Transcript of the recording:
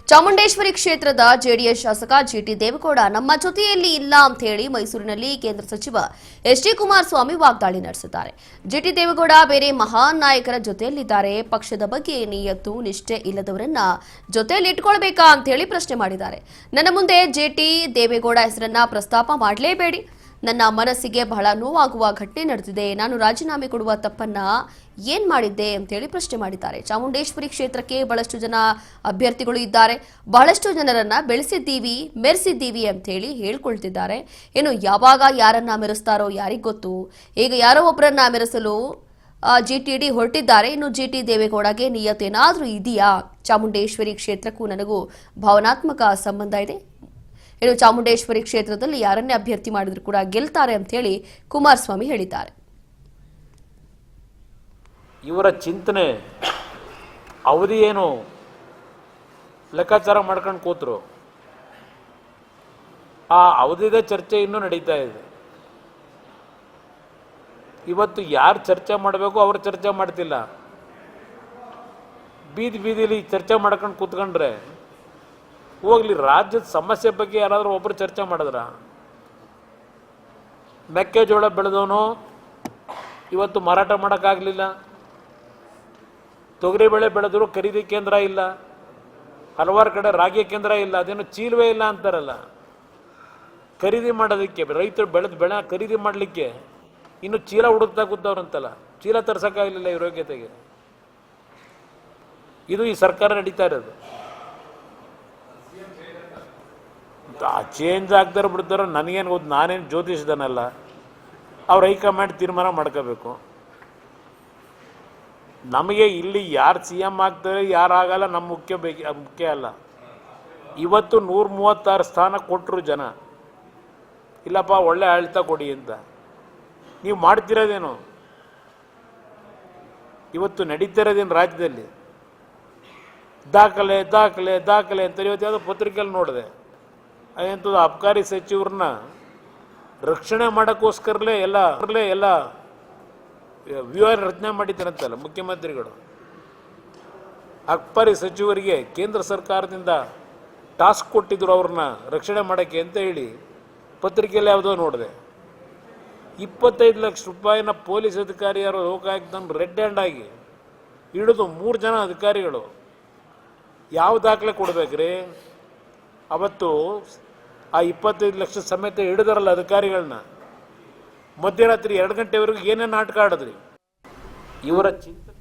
ಚಾಮುಂಡೇಶ್ವರಿ ಕ್ಷೇತ್ರದ ಜೆಡಿಎಸ್ ಶಾಸಕ ಜಿಟಿ ದೇವೇಗೌಡ ನಮ್ಮ ಜೊತೆಯಲ್ಲಿ ಇಲ್ಲ ಅಂತ ಹೇಳಿ ಮೈಸೂರಿನಲ್ಲಿ ಕೇಂದ್ರ ಸಚಿವ ಎಚ್ ಡಿ ಕುಮಾರಸ್ವಾಮಿ ವಾಗ್ದಾಳಿ ನಡೆಸಿದ್ದಾರೆ. ಜಿಟಿ ದೇವೇಗೌಡ ಬೇರೆ ಮಹಾನ್ ನಾಯಕರ ಜೊತೆಯಲ್ಲಿದ್ದಾರೆ. ಪಕ್ಷದ ಬಗ್ಗೆ ನಿಯತ್ತು ನಿಷ್ಠೆ ಇಲ್ಲದವರನ್ನ ಜೊತೆಯಲ್ಲಿ ಇಟ್ಕೊಳ್ಬೇಕಾ ಅಂತ ಹೇಳಿ ಪ್ರಶ್ನೆ ಮಾಡಿದ್ದಾರೆ. ನನ್ನ ಮುಂದೆ ಜಿಟಿ ದೇವೇಗೌಡ ಹೆಸರನ್ನ ಪ್ರಸ್ತಾಪ ಮಾಡಲೇಬೇಡಿ. ನನ್ನ ಮನಸ್ಸಿಗೆ ಬಹಳ ನೋವಾಗುವ ಘಟನೆ ನಡೆದಿದೆ. ನಾನು ರಾಜೀನಾಮೆ ಕೊಡುವ ತಪ್ಪನ್ನ ಏನ್ ಮಾಡಿದ್ದೆ ಅಂತ ಹೇಳಿ ಪ್ರಶ್ನೆ ಮಾಡಿದ್ದಾರೆ. ಚಾಮುಂಡೇಶ್ವರಿ ಕ್ಷೇತ್ರಕ್ಕೆ ಬಹಳಷ್ಟು ಜನ ಅಭ್ಯರ್ಥಿಗಳು ಇದ್ದಾರೆ. ಬಹಳಷ್ಟು ಜನರನ್ನ ಬೆಳೆಸಿದ್ದೀವಿ, ಮೆರೆಸಿದ್ದೀವಿ ಅಂತ ಹೇಳಿ ಹೇಳ್ಕೊಳ್ತಿದ್ದಾರೆ. ಇನ್ನು ಯಾವಾಗ ಯಾರನ್ನ ಮೆರೆಸ್ತಾರೋ ಯಾರಿಗ್ ಗೊತ್ತು. ಈಗ ಯಾರೋ ಒಬ್ಬರನ್ನ ಮೆರೆಸಲು ಜಿಟಿಡಿ ಹೊರಟಿದ್ದಾರೆ. ಇನ್ನು ಜಿಟಿ ದೇವೇಗೌಡಗೆ ನಿಯತ್ತೇನಾದ್ರೂ ಇದೆಯಾ? ಚಾಮುಂಡೇಶ್ವರಿ ಕ್ಷೇತ್ರಕ್ಕೂ ನನಗೂ ಭಾವನಾತ್ಮಕ ಸಂಬಂಧ ಇದೆ. ಇನ್ನು ಚಾಮುಂಡೇಶ್ವರಿ ಕ್ಷೇತ್ರದಲ್ಲಿ ಯಾರನ್ನೇ ಅಭ್ಯರ್ಥಿ ಮಾಡಿದ್ರು ಕೂಡ ಗೆಲ್ತಾರೆ ಅಂತ ಹೇಳಿ ಕುಮಾರಸ್ವಾಮಿ ಹೇಳಿದ್ದಾರೆ. ಇವರ ಚಿಂತನೆ ಅವಧಿ ಏನು ಲೆಕ್ಕಾಚಾರ ಮಾಡ್ಕೊಂಡು ಕೂತರು. ಆ ಅವಧಿದ ಚರ್ಚೆ ಇನ್ನೂ ನಡೀತಾ ಇದೆ. ಇವತ್ತು ಯಾರು ಚರ್ಚೆ ಮಾಡಬೇಕು ಅವರು ಚರ್ಚೆ ಮಾಡ್ತಿಲ್ಲ. ಬೀದಿ ಬೀದಿಲಿ ಚರ್ಚೆ ಮಾಡ್ಕೊಂಡು ಕೂತ್ಕೊಂಡ್ರೆ ಹೋಗ್ಲಿ. ರಾಜ್ಯದ ಸಮಸ್ಯೆ ಬಗ್ಗೆ ಯಾರಾದರೂ ಒಬ್ಬರು ಚರ್ಚೆ ಮಾಡಿದ್ರ? ಮೆಕ್ಕೆಜೋಳ ಬೆಳೆದವನು ಇವತ್ತು ಮಾರಾಟ ಮಾಡೋಕ್ಕಾಗಲಿಲ್ಲ. ತೊಗರಿಬೇಳೆ ಬೆಳೆದ್ರು ಖರೀದಿ ಕೇಂದ್ರ ಇಲ್ಲ. ಹಲವಾರು ಕಡೆ ರಾಗಿ ಕೇಂದ್ರ ಇಲ್ಲ. ಅದೇನು ಚೀಲವೇ ಇಲ್ಲ ಅಂತಾರಲ್ಲ. ಖರೀದಿ ಮಾಡೋದಕ್ಕೆ ರೈತರು ಬೆಳೆದ ಬೆಳೆ ಖರೀದಿ ಮಾಡಲಿಕ್ಕೆ ಇನ್ನು ಚೀಲ ಹುಡುಕ್ತಾ ಕೂತವ್ರಂತಲ್ಲ. ಚೀಲ ತರ್ಸೋಕ್ಕಾಗಲಿಲ್ಲ ಇವ್ರ ಯೋಗ್ಯತೆಗೆ. ಇದು ಈ ಸರ್ಕಾರ ನಡೀತಾ ಇರೋದು. ಚೇಂಜ್ ಆಗ್ದಾರ ಬಿಡ್ತಾರೋ ನನಗೇನು ಗೊತ್ತು. ನಾನೇನು ಜ್ಯೋತಿಷದನಲ್ಲ. ಅವ್ರು ಹೈಕಮಾಂಡ್ ತೀರ್ಮಾನ ಮಾಡ್ಕೋಬೇಕು. ನಮಗೆ ಇಲ್ಲಿ ಯಾರು ಸಿ ಎಮ್ ಆಗ್ತಾರೆ ಯಾರಾಗಲ್ಲ ನಮ್ಮ ಮುಖ್ಯ ಅಲ್ಲ. ಇವತ್ತು 136 ಸ್ಥಾನ ಕೊಟ್ಟರು ಜನ. ಇಲ್ಲಪ್ಪ ಒಳ್ಳೆ ಆಡಳಿತ ಕೊಡಿ ಅಂತ. ನೀವು ಮಾಡ್ತಿರೋದೇನು? ಇವತ್ತು ನಡೀತಿರೋದೇನು ರಾಜ್ಯದಲ್ಲಿ? ದಾಖಲೆ ದಾಖಲೆ ದಾಖಲೆ ಅಂತ ಇವತ್ತು ಯಾವುದೋ ಪತ್ರಿಕೆಯಲ್ಲಿ ನೋಡಿದೆ. ಅದಂಥದ್ದು ಅಬಕಾರಿ ಸಚಿವರನ್ನ ರಕ್ಷಣೆ ಮಾಡೋಕ್ಕೋಸ್ಕರಲೇ ಎಲ್ಲ ವ್ಯೂಹ ರಚನೆ ಮಾಡಿದ್ದಾರಂತಲ್ಲ ಮುಖ್ಯಮಂತ್ರಿಗಳು. ಅಬಕಾರಿ ಸಚಿವರಿಗೆ ಕೇಂದ್ರ ಸರ್ಕಾರದಿಂದ ಟಾಸ್ಕ್ ಕೊಟ್ಟಿದ್ರು ಅವ್ರನ್ನ ರಕ್ಷಣೆ ಮಾಡೋಕ್ಕೆ ಅಂತ ಹೇಳಿ ಪತ್ರಿಕೆಯಲ್ಲಿ ಯಾವುದೋ ನೋಡಿದೆ. 25 ಲಕ್ಷ ರೂಪಾಯಿನ ಪೊಲೀಸ್ ಅಧಿಕಾರಿ ಯಾರು ಲೋಕಾಯುಕ್ತನ ರೆಡ್ ಹ್ಯಾಂಡ್ ಆಗಿ ಹಿಡಿದು 3 ಜನ ಅಧಿಕಾರಿಗಳು ಯಾವ ದಾಖಲೆ ಕೊಡ್ಬೇಕ್ರಿ? ಅವತ್ತು ಆ 25 ಲಕ್ಷ ಸಮೇತ ಹಿಡಿದಾರಲ್ಲ ಅಧಿಕಾರಿಗಳನ್ನ. ಮಧ್ಯರಾತ್ರಿ 2 ಗಂಟೆವರೆಗೂ ಏನೇನು ನಾಟಕ ಆಡಿದ್ರಿ? ಇವರ ಚಿಂತನೆ